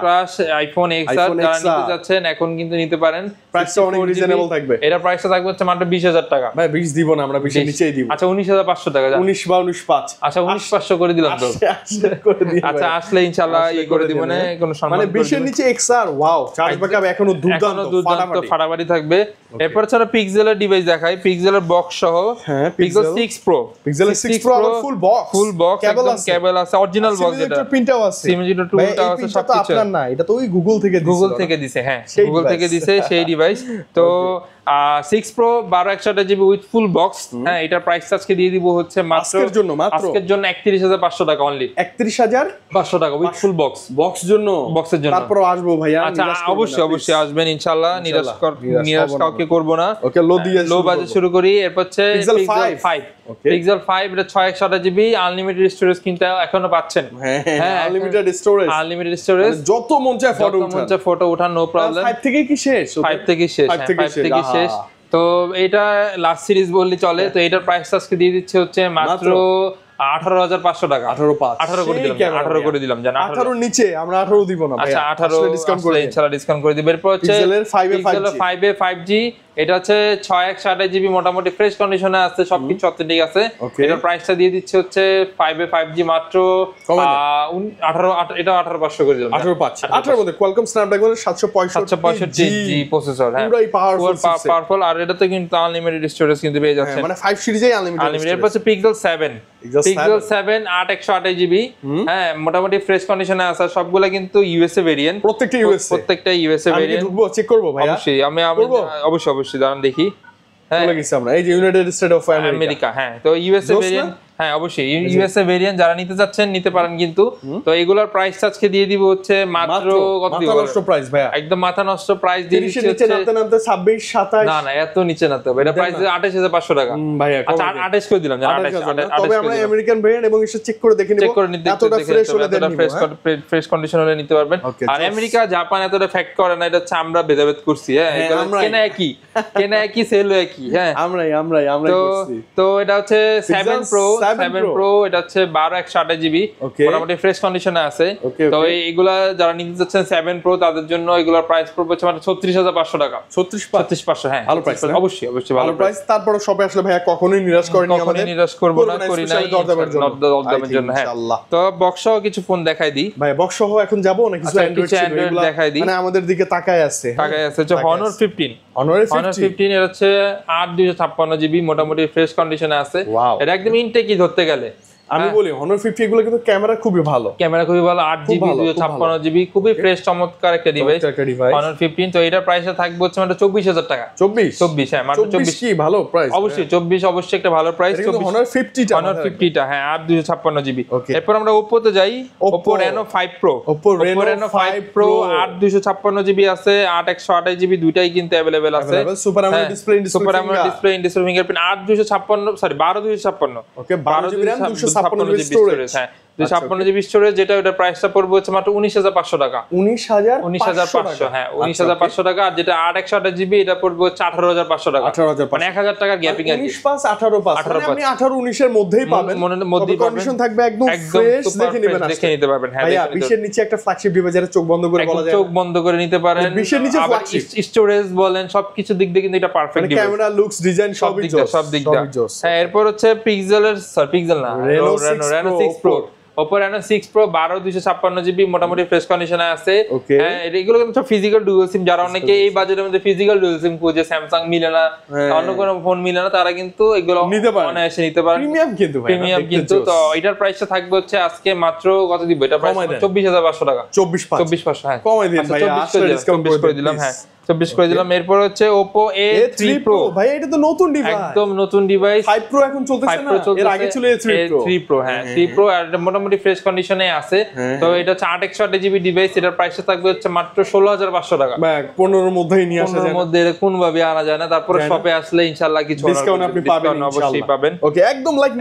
ক্রাশ আইফোন XR যারা নিতে যাচ্ছেন এখন কিন্তু নিতে পারেন। প্রাইসটা অনেক রিজনেবল থাকবে। এটা প্রাইসটা থাকবে হচ্ছে মাত্র 20000 টাকা। ভাই 20 দিব না, আমরা 20 এর নিচেই দিব। আচ্ছা 19500 টাকা 19 বা 195। আচ্ছা 19500 করে দিলাম তো। আচ্ছা আসলে ইনশাআল্লাহ এই করে দিব না কোনো সম্মান মানে 20 এর নিচে XR ওয়াও চার্জ ব্যাকআপ এখনো দুর্দান্ত ফাটাফাটি থাকবে। এরপর ছাড়া পিক্সেলের ডিভাইস দেখাই, পিক্সেলের বক্স সহ পিক্সেল 6 Pro আবার ফুল বক্স কেবল আছে অরিজিনাল বক্স, এটা প্রিন্টও আছে, সিমিলিটার টুলটা আছে সবকিছু। আপনার না, এটা তো ওই গুগল থেকে দিছে। হ্যাঁ গুগল থেকে দিছে সেই ডিভাইস। তো 6 Pro 12/128GB with full box. হ্যাঁ এটার প্রাইস আজকে দিয়ে দিব হচ্ছে মাত্র আজকের জন্য 31500 টাকা অনলি। 31500 টাকা উইথ ফুল বক্সের জন্য। তারপর আসবো ভাইয়া, আচ্ছা অবশ্যই আসবেন ইনশাআল্লাহ, নিরাশ কাউকে করব না। ওকে লো বাজেট শুরু করি। এরপর হচ্ছে Pixel 5 Pixel 5 এটা 6/128GB আনলিমিটেড স্টোরেজ কিন্তু এখনো পাচ্ছেন। হ্যাঁ আনলিমিটেড স্টোরেজ যত মন চায় ফটো ওঠান নো প্রবলেম। 5 থেকে কি শেষ? 5 থেকে শেষ। তো এটা লাস্ট সিরিজ বললে চলে। তো এটার প্রাইস আজকে দিয়ে দিচ্ছে হচ্ছে মাত্র 18500 টাকা। 18 করে দিলাম জান। 18 নিচে আমরা 18 দিব না ভাই। আচ্ছা 18 ডিসকাউন্ট করে ইনশাআল্লাহ ডিসকাউন্ট করে দিব। এরপর হচ্ছে Pixel 5a 5G এটা হচ্ছে 6128GB মোটামুটি ফ্রেশ কন্ডিশনে আছে, সবকিছু অথেন্টিক আছে। এটার প্রাইসটা দিয়ে দিচ্ছে হচ্ছে 5a 5G মাত্র 18 এটা 18500 করে দিলাম। 18 মধ্যে Qualcomm Snapdragon 765G প্রসেসর। হ্যাঁ পুরোই পাওয়ারফুল। আর এটাতে কিন্তু আনলিমিটেড স্টোরেজ কিন্তু পেয়ে যাচ্ছেন, মানে 5 সিরিজেই আনলিমিটেড। এরপর হচ্ছে Pixel 7 8/128GB। হ্যাঁ মোটামুটি ফ্রেশ কন্ডিশনে আছে সবগুলা, কিন্তু ইউএসএ ভেরিয়েন্ট, প্রত্যেকটা ইউএসএ ভেরিয়েন্ট। ঢুকবো চেক করব ভাই? অবশ্যই আমি অবশ্যই দাঁড়ান দেখি। হ্যাঁ আমরা এই যে ইউনাইটেড স্টেট অফ আমেরিকা। হ্যাঁ তো ইউএসএ ভেরিয়েন্ট, হ্যাঁ অবশ্যই ইউএসএ ভেরিয়েন্ট যারা নিতে যাচ্ছেন নিতে পারেন কিন্তু। তো এগুলোর প্রাইস আজকে দিয়ে দিব হচ্ছে মাত্র কত দিব? মাথা নষ্ট প্রাইস ভাই, একদম মাথা নষ্ট প্রাইস দিয়ে দিচ্ছি নিচে নামতে 26 27। না এত নিচে নামতে হবে, এটা প্রাইস 28500 টাকা ভাই। আচ্ছা 28 করে দিলাম, 28 তবে আমরা আমেরিকান ভেরিয়েন্ট এবং এটা চেক করে দেখে নিব, এতটা ফ্রেশ হলে দেন নিব, ফ্রেশ কন্ডিশন হলে নিতে পারবেন। আর আমেরিকা জাপান এতটা ফ্যাক্ট করে না, এটা হচ্ছে আমরা ভেদাভেদ করছি। হ্যাঁ কেনা একই সেল একই। হ্যাঁ আমরাই করছি। তো এটা হচ্ছে 7 Pro এটা হচ্ছে 12/128GB মোটামুটি ফ্রেশ কন্ডিশনে আছে। তো এইগুলা যারা নিতে যাচ্ছেন 7 Pro তাদের জন্য এগুলোর প্রাইস পড়বে হচ্ছে মাত্র 36500 টাকা। 36500 হ্যাঁ ভালো প্রাইস। অবশ্যই ভালো প্রাইস। তারপর শপে আসলে ভাইয়া কখনোই নিরাশ করেনি আমাদের, নিরাশ করব না, করি না দরদামের জন্য। হ্যাঁ তো বক্স সহ কিছু ফোন দেখাই দিই ভাই। বক্স সহ এখন যাব না, কিছু অ্যান্ড্রয়েড দেখাই দিই, মানে আমাদের দিকে তাকায় আছে হচ্ছে Honor 15 এর হচ্ছে 8256GB মোটামুটি ফ্রেশ কন্ডিশনে আছে। এটা একদম ইনটেকই ধরতে গেলে। আমি বলি Honor 50 এগুলো কিন্তু ক্যামেরা খুবই ভালো, 8GB 256GB খুবই ফ্রেশ চমৎকার একটা ডিভাইস Honor 15। তো এটার প্রাইসটা থাকবে হচ্ছে মাত্র 24000 টাকা। 24 হ্যাঁ মাত্র 24 কি ভালো প্রাইস? অবশ্যই 24 অবশ্যই একটা ভালো প্রাইস। Honor 50টা হ্যাঁ 8256GB। এরপর আমরা Oppo তে যাই। Oppo Reno 5 Pro 8256GB আছে, 8128GB দুইটাই কিন্তু अवेलेबल আছে। Super AMOLED display in display fingerprint 8256 okay 12GB RAM 256GB storage. হ্যাঁ 256GB স্টোরেজ, যেটা ওটা প্রাইসটা পড়বে হচ্ছে মাত্র 19500 টাকা। 19500 হ্যাঁ 19500 টাকা। আর যেটা 8128GB এটা পড়বে হচ্ছে 18500 টাকা, মানে 1000 টাকার গ্যাপিং আছে। 19 5 18 5 আপনি 18 19 এর মধ্যেই পাবেন, মধ্যেই কন্ডিশন থাকবে একদম ফ্রেশ, দেখে নিতে পারবেন। হ্যাঁ ভাইয়া 20 এর নিচে একটা ফ্ল্যাগশিপ ডিভাইস যেটা চোখ বন্ধ করে বলা যায়, চোখ বন্ধ করে নিতে পারেন। 20 এর নিচে ফ্ল্যাগশিপ স্টোরেজ বলেন সবকিছু দিক দিয়ে কিন্তু এটা perfect device, camera looks design সব দিক দিয়ে। হ্যাঁ এরপর হচ্ছে পিক্সেল না Reno 6 Pro Oppo Reno 6 Pro 12256GB মোটামুটি ফ্রেশ কন্ডিশনে আছে। হ্যাঁ এগুলো কিন্তু ফিজিক্যাল ডুয়াল সিম, যারা অনেকে এই বাজেটের মধ্যে ফিজিক্যাল ডুয়াল সিম খুঁজে, স্যামসাং মিলে না, অন্য কোনো ফোন মিলে না, তারা কিন্তু এগুলো অনায়াসে নিতে পারেন। প্রিমিয়াম কিন্তু। তো এটার প্রাইসটা থাকবে হচ্ছে আজকে মাত্র কত দিব? এটা প্রাইস 24500 টাকা। 24500 হ্যাঁ কমাই দিন ভাই, আসলে ডিসকাউন্ট করে দিলাম। হ্যাঁ 24 করে দিলাম। এরপর হচ্ছে Oppo A3 Pro ভাই, এটা তো নতুন ডিভাইস, একদম নতুন ডিভাইস। 5 Pro এখন চলতেছে না, এর আগে ছিল A3 Pro। হ্যাঁ 3 Pro আর মোটামুটি ফ্রেশ কন্ডিশনে আছে। তো এটা হচ্ছে 8128GB ডিভাইস, এটার প্রাইসটা থাকবে হচ্ছে মাত্র 16500 টাকা। ভাই 15 এর মধ্যেই নিয়ে আসা যায়, 15 এর মধ্যে কোন ভাবে আনা যায় না। তারপর শপে আসলে ইনশাআল্লাহ কিছু ডিসকাউন্ট আপনি পাবেন, অবশ্যই পাবেন। ওকে একদম লাইক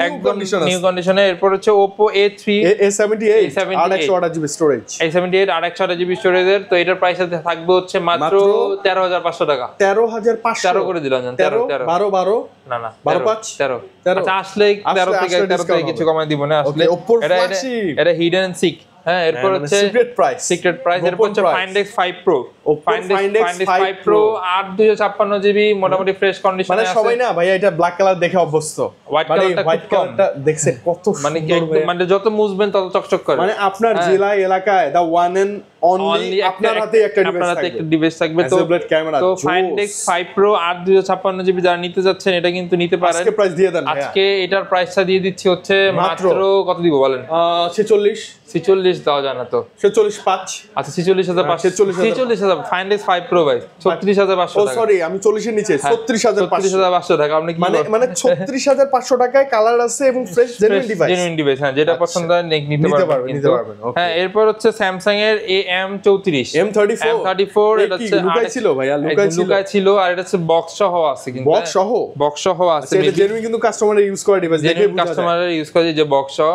নিউ কন্ডিশনে। এরপর হচ্ছে Oppo A78 828GB storage, A78 828GB স্টোরেজের। তো এটার প্রাইসটা থাকবে হচ্ছে মাত্র 13,500 টাকা। 13,500 13 করে দিলাম। 13 12 না না 12 আচ্ছা আসলে 13 থেকে কিছু কমাই দিব না আসলে। এটা হিডেন এন্ড সিক। হ্যাঁ এরপর হচ্ছে সিক্রেট প্রাইস এরপর হচ্ছে Find X 5 Pro। Find X 5 Pro 8 256 GB মোটামুটি ফ্রেশ কন্ডিশনে আছে। মানে সবাই না ভাই এটা ব্ল্যাক কালার দেখে অভ্যস্ত, হোয়াইট কালারটা দেখছেন কত সুন্দর, মানে যত মুভমেন্ট তত চকচক করে। মানে আপনার জেলা এলাকায় দা ওয়ান এন্ড অনলি আপনার হাতে একটা ডিভাইস থাকবে। তো Find X 5 Pro 8 256 GB যারা নিতে যাচ্ছেন এটা কিন্তু নিতে পারেন। আজকে প্রাইস দিয়ে দেন। আজকে এটার প্রাইসটা দিয়ে দিচ্ছি হচ্ছে মাত্র কত দিব বলেন? 46 দেওয়া যায় না তো? 46.5। আচ্ছা 46,000 Find X 5 Pro ভাই 36,500 টাকা। ও সরি আমি 40 এর নিচে 36,500 টাকা। আপনি কি মানে 36,500 টাকায় কালার আছে এবং ফ্রেশ জেনুইন ডিভাইস। হ্যাঁ যেটা পছন্দ হয় নিতে পারবেন। হ্যাঁ এরপর হচ্ছে স্যামসাং এর AM34 এটা হচ্ছে লুকাই ছিল আর এটা হচ্ছে বক্স সহ আছে কিন্তু বক্স সহ আছে। এটা জেনুইন কিন্তু কাস্টমার ইউজ করে ডিভাইস দেখে বুঝা যায়। কাস্টমার ইউজ করে যে বক্স সহ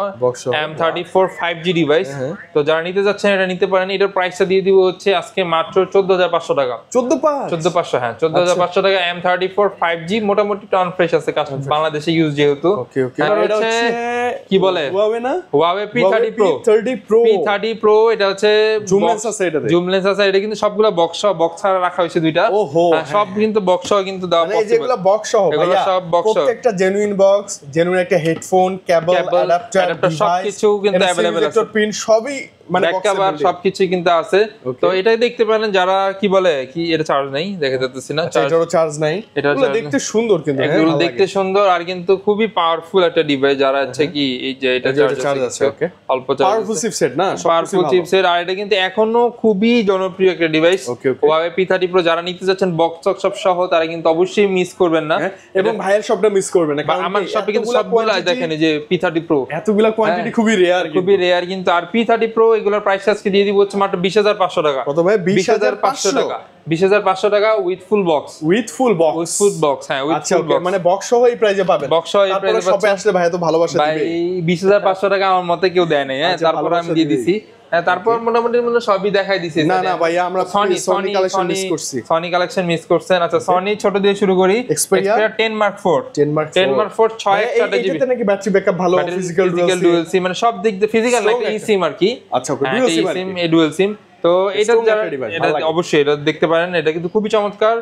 AM34 5G ডিভাইস। তো যারা নিতে যাচ্ছেন এটা নিতে পারেন। এটার প্রাইসটা দিয়ে দিব হচ্ছে আজকে মাত্র 14,500 টাকা। 14,500 হ্যাঁ 14,500 টাকা। AM34 5G মোটামুটি টন ফ্রেশ আছে বাংলাদেশে ইউজ যেহেতু। এটা হচ্ছে কি বলে Huawei P30 Pro এটা হচ্ছে জুম লেন্স আছে। এটা কিন্তু সবগুলা বক্স ছাড়া রাখা হয়েছে দুইটা। সব কিন্তু বক্স কিন্তু দেওয়া পসিবল। মানে যেগুলো বক্স সহ ভাইয়া প্রত্যেকটা জেনুইন বক্স, জেনুইন একটা হেডফোন, কেবল, অ্যাডাপ্টার সবকিছু কিন্তু अवेलेबल আছে। পিন সবই মানে ব্যাকআপ সবকিছু কিন্তু আছে। তো এটাই দেখতে পারেন যারা কি বলে কি এটা চার্জ নাই দেখা যাচ্ছে না। এটারও চার্জ নাই। এটা দেখতে সুন্দর কিন্তু এগুলো দেখতে সুন্দর আর কিন্তু খুবই পাওয়ারফুল একটা ডিভাইস। যারা আছে কি এই যে এটা চার্জ আছে ওকে অল্প চার্জ পাওয়ারফুল চিপসেট না পাওয়ারফুল চিপসেট। আর এটা কিন্তু এখনো খুবই জনপ্রিয় একটা ডিভাইস Huawei P30 Pro। যারা নিতে যাচ্ছেন বক্স সব সহ তারা কিন্তু অবশ্যই মিস করবেন না এবং ভাইয়ের সবটা মিস করবেন না কারণ আমার সবই কিন্তু সবগুলো দেখেন এই যে P30 Pro এতগুলা কোয়ান্টিটি খুবই রেয়ার কিন্তু। আর P30 Pro এগুলোর প্রাইস আজকে দিয়ে দিব হচ্ছে মাত্র 20,500 টাকা। কত ভাই? 20,500 টাকা। 20,500 টাকা উইথ ফুল বক্স হ্যাঁ উইথ ফুল বক্স মানে বক্স সহ এই প্রাইসে পাবেন। বক্স সহ এই প্রাইসে সবাই আসলে ভাই তো ভালোবাসা দিবে। ভাই 20,500 টাকা আমার মতে কেউ দেয় নাই। হ্যাঁ তারপর আমি দিয়ে দিছি। হ্যাঁ তারপর মোটামুটি সবই দেখাই দিছি। না ভাই আমরা সনি কালেকশন মিস করছি। সনি কালেকশন মিস করছেন। আচ্ছা সনি ছোট দিয়ে শুরু করি। Xperia 10 Mark 4 6 GB। এটাতে নাকি ব্যাটারি ব্যাকআপ ভালো, ফিজিক্যাল ডুয়াল সিম মানে সব দিক দিয়ে ফিজিক্যাল না ই সিম আর কি। আচ্ছা ডুয়াল সিম তো এটা অবশ্যই এটা দেখতে পারেন। এটা কিন্তু খুবই চমৎকার।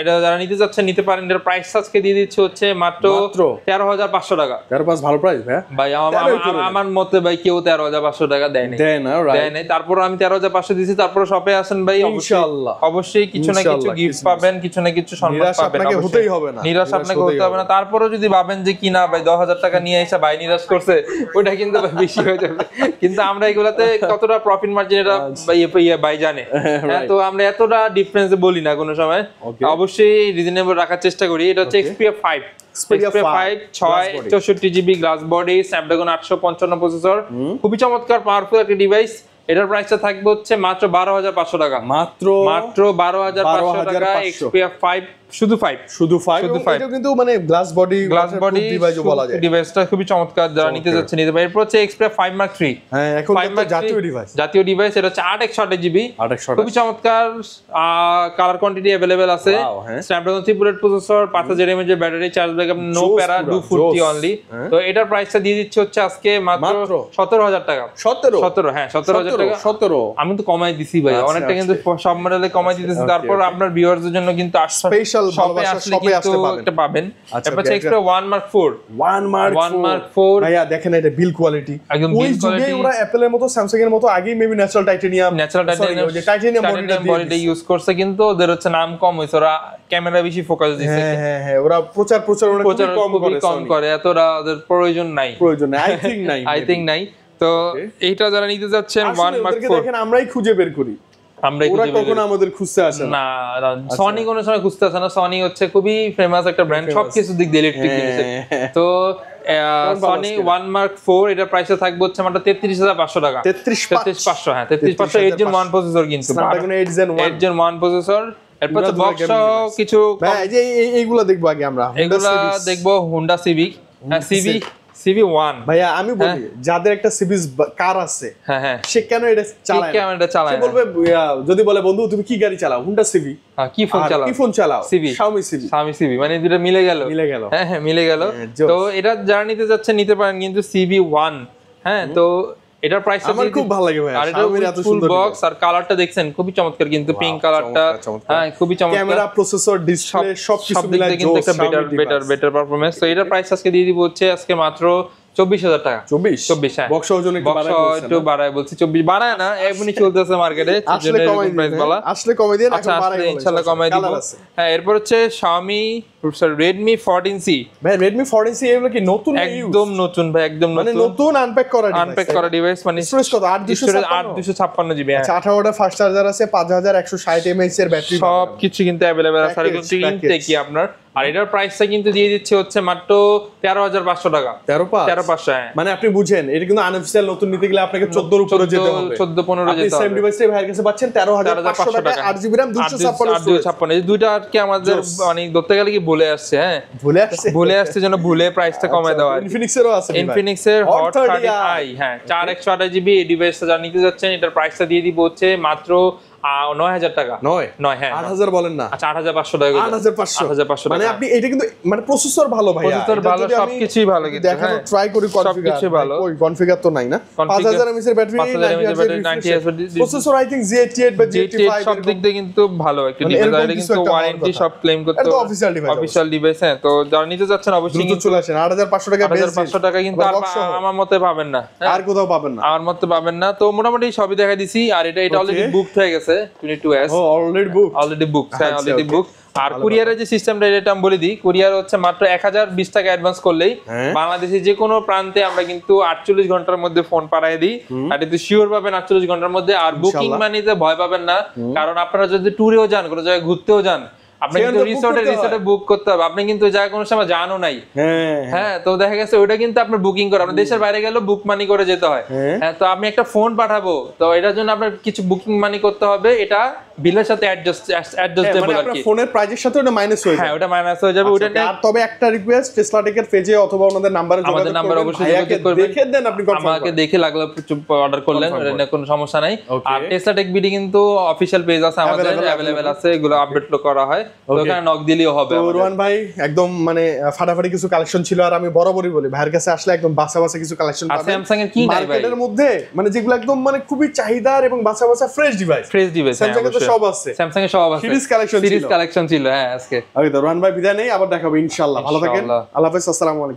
এটা যারা নিতে যাচ্ছেন নিতে পারেন। এর প্রাইস আজকে দিয়ে দিচ্ছি হচ্ছে মাত্র 13,500 টাকা। 13,500 ভালো প্রাইস ভাই আমার মতে ভাই কেউ 13,500 টাকা দেয় নাই। তারপর আমি 13,500 দিয়েছি। তারপর শপে আসেন ভাই অবশ্যই কিছু না কিছু গিফট পাবেন, কিছু না কিছু সম্মান পাবেন। নিরাশ আপনাকে হতে হবে না। তারপরও যদি ভাবেন যে কিনা ভাই 10,000 টাকা নিয়ে এসে ভাই নিরাশ করছে ওইটা কিন্তু বেশি হয়ে যাবে। কিন্তু আমরা এগুলাতে কতটা প্রফিট মার্জিন এটা ভাই জানে। তো আমরা এতটা ডিফারেন্স বলি না কোনো সময়, অবশ্যই রিজনেবল রাখার চেষ্টা করি। এটা হচ্ছে Xperia 5 64 GB glass body, Snapdragon 855 processor, খুবই চমৎকার পাওয়ারফুল একটা ডিভাইস। এটার প্রাইসটা থাকবে হচ্ছে মাত্র 12,500 টাকা। মাত্র 12,500 টাকা Xperia 5 শুধু 5 এটা কিন্তু মানে গ্লাস বডি ডিভাইসও বলা যায়। ডিভাইসটা খুবই চমৎকার, যারা নিতে যাচ্ছে নিতে পারে। এরপর হচ্ছে Xperia 5 Mark 3। হ্যাঁ এখন তো জাতীয় ডিভাইস এটা হচ্ছে 8 GB খুবই চমৎকার। কালার কোয়ান্টিটি अवेलेबल আছে। স্ন্যাপড্রাগন 3 বুলেট প্রসেসর, 5000 mAh এর ব্যাটারি, চার্জ ব্যাকআপ নো প্যারা, 240 অনলি। তো এটার প্রাইসটা দিয়ে দিচ্ছে হচ্ছে আজকে মাত্র 17,000 টাকা। 17 হ্যাঁ 17,000 টাকা। 17 আমি তো কমাই দিছি ভাই অনেকটা, কিন্তু সব মডেলে কমাই দিতেছি। তারপর আপনার ভিউয়ারদের জন্য কিন্তু স্পেশাল শপে আসলে একটা পাবেন। তারপর Xperia 1 Mark 4 ভাইয়া দেখেন এটা বিল কোয়ালিটি একদম বিল কোয়ালিটি। ওরা অ্যাপলের মতো স্যামসাং এর মতো আগেই মেবি ন্যাচারাল টাইটানিয়াম বডিটা ইউজ করছে, কিন্তু ওদের হচ্ছে নাম কম হইছে, ওরা ক্যামেরা বেশি ফোকাস দিছে। হ্যাঁ ওরা প্রচার কম করে, এতটা ওদের প্রয়োজন নাই আই থিং নাই। তো এইটা যারা নিতে যাচ্ছেন 1 Mark 4 দেখেন আমরাই খুঁজে বের করি, ওরা কখনো আমাদের খুঁজতে আসে না। সনি কোনো সময় খুঁজতে আসে না। সনি হচ্ছে খুবই ফেমাস একটা ব্র্যান্ড সবকিছু দিক দিয়ে ইলেকট্রিক জিনিসের। তো সনি 1 Mark 4 এটা প্রাইসে থাকবে হচ্ছে মাত্র 33,500 টাকা। 33,500 হ্যাঁ 33,500 8 Gen 1 প্রসেসর, কিন্তু 8 Gen 1 প্রসেসর। এরপর তো বক্স কিছু ভাই এই যে এইগুলা দেখবো আগে আমরা। এগুলা দেখবো Honda Civic CV1 ভাইয়া আমি বলি যাদের একটা সিবিস কার আছে হ্যাঁ হ্যাঁ সে কেন এটা চালায় কেন এটা চালায় সে বলবে যদি বলে বন্ধু তুমি কি গাড়ি চালাও হুন্ডা সিভি কি ফোন চালাও কি ফোন চালাও সিভি Xiaomi CV মানে দুটো মিলে গেল হ্যাঁ হ্যাঁ মিলে গেল তো এটা যারা নিতে যাচ্ছে নিতে পারেন কিন্তু CV1 হ্যাঁ তো এটার প্রাইসটা আমার খুব ভালো লাগে ভাই আর এটা এত সুন্দর বক্স আর কালারটা দেখছেন খুবই চমৎকার কিন্তু পিঙ্ক কালারটা হ্যাঁ খুবই চমৎকার ক্যামেরা প্রসেসর ডিসপ্লে সবকিছু মিলে কিন্তু একটা বেটার পারফরম্যান্স তো এটার প্রাইস আজকে দিয়ে দিব হচ্ছে আজকে মাত্র 24,000 টাকা 24 হ্যাঁ বক্স ওজন একটু বাড়ায় বলছি 24 বাড়ায় না এমনি চলতেছে মার্কেটে আসলে কমাই প্রাইস বলা আসলে কমাই দেন এখন বাড়ায় ইনশাআল্লাহ কমাই দিব হ্যাঁ এরপর হচ্ছে Xiaomi Redmi 14C ভাই Redmi 14C এগুলো কি নতুন একদম নতুন ভাই একদম মানে নতুন আনপ্যাক করা ডিভাইস মানে স্টোরেজ কত 8256 জিবি আচ্ছা 18টা ফাস্ট চার্জার আছে 5160 mAh এর ব্যাটারি সবকিছু কিন্তু अवेलेबल আছে আর কিন্তু কিনতে কি আপনার আর এটার প্রাইসটা কিন্তু দিয়ে দিচ্ছে হচ্ছে মাত্র 13,500 টাকা 13,500 হ্যাঁ মানে আপনি বুঝেন এটা কিন্তু আনঅফিশিয়াল নতুন নিতে গেলে আপনাকে 14 এর উপরে যেতে হবে 14-15 যেতে হবে সেম ডিভাইসটাই ভাইয়ের কাছে পাচ্ছেন 13,500 টাকা 8GB RAM 256 এই দুইটা আর কি আমাদের মানে ধরতে গেলে কি ভুলে আসছে হ্যাঁ ভুলে আসছে জন্য ভুলে প্রাইসটা কমায় দেওয়া ইনফিনিক্স এরও আছে ইনফিনিক্স এর হট 30i হ্যাঁ 4128GB এই ডিভাইসটা যা নিতে যাচ্ছেন এটার প্রাইসটা দিয়ে দিব হচ্ছে মাত্র 9,000 টাকা 9 হ্যাঁ 8,000 বলেন না আচ্ছা 8,500 টাকা 8,500 মানে আপনি এটা কিন্তু মানে প্রসেসর ভালো ভাই প্রসেসর ভালো সবকিছুই ভালো কিন্তু দেখানো ট্রাই করি সবকিছু ভালো ওই কনফিগার তো নাই না 5000 mAh এর battery 90 processor I thing Z88 বা Z85 সব দিক দিয়ে কিন্তু ভালো একটা ডিভাইস এটা কিন্তু ওয়ারেন্টি সব ক্লেম করতে এটা অফিশিয়াল ডিভাইস হ্যাঁ তো যারা নিতে যাচ্ছেন অবশ্যই দ্রুত চলে আসেন 8,500 টাকা 8,500 টাকা কিন্তু আমার মতে পাবেন না আর কোথাও পাবেন না আমার মতে পাবেন না তো মোটামুটি সবই দেখাই দিছি আর এটা অলরেডি বুকড হয়ে গেছে 22s অলরেডি বুক আর কুরিয়ারের যে সিস্টেমটা এটা আমি বলে দিই কুরিয়ার হচ্ছে মাত্র 1020 টাকা অ্যাডভান্স করলেই বাংলাদেশের যে কোনো প্রান্তে আমরা কিন্তু 48 ঘন্টার মধ্যে ফোন পাঠিয়ে দিই আর এটা শিওর পাবেন 48 ঘন্টার মধ্যে আর বুকিং মানিতে ভয় পাবেন না কারণ আপনারা যদি ট্যুরেও যান কোনো জায়গায় ঘুরতেও যান আপনি কিন্তু রিসোর্টে বুক করতে হবে আপনি কিন্তু জায়গা কোনো সময় জানো নাই হ্যাঁ তো দেখা গেছে ওটা কিন্তু আপনার বুকিং করে আপনার দেশের বাইরে গেলেও বুক মানি করে যেতে হয় হ্যাঁ তো আমি একটা ফোন পাঠাবো তো এটার জন্য আপনার কিছু বুকিং মানি করতে হবে এটা বিলের সাথে অ্যাডজাস্টেবল আর কি ফোনের প্রাইসের সাথে ওটা মাইনাস হয়ে যাবে হ্যাঁ ওটা মাইনাস হয়ে যাবে ওটা আর তবে একটা রিকোয়েস্ট টেসলা টেকের পেজে অথবা ওনাদের নাম্বারে যোগাযোগ করবেন নাম্বার অবশ্যই যোগাযোগ করবেন দেখে দেন আপনি কনফার্ম আমাকে দেখে লাগলো অর্ডার করলেন এটা কোনো সমস্যা নাই আর টেসলা টেক বিডি কিন্তু অফিশিয়াল পেজ আছে আমাদের अवेलेबल আছে এগুলো আপডেট করা হয় তো ওখানে নক দিলেও হবে তো রোহান ভাই একদম মানে ফাটাফাটি কিছু কালেকশন ছিল আর আমি বরাবরই বলি ভাইয়ের কাছে আসলে একদম বাসা বাসা কিছু কালেকশন পাবেন স্যামসাং এর কি নাই ভাই মার্কেটের মধ্যে মানে যেগুলো একদম মানে খুবই চাহিদার এবং বাসা বাসা ফ্রেশ ডিভাইস স্যামসাং এর তো সব আছে স্যামসাং এর সব আছে সিরিজ কালেকশন ছিল হ্যাঁ আজকে ওকে তো রোহান ভাই বিদায় নেই আবার দেখা হবে ইনশাআল্লাহ ভালো থাকেন আল্লাহ হাফেজ আসসালামু আলাইকুম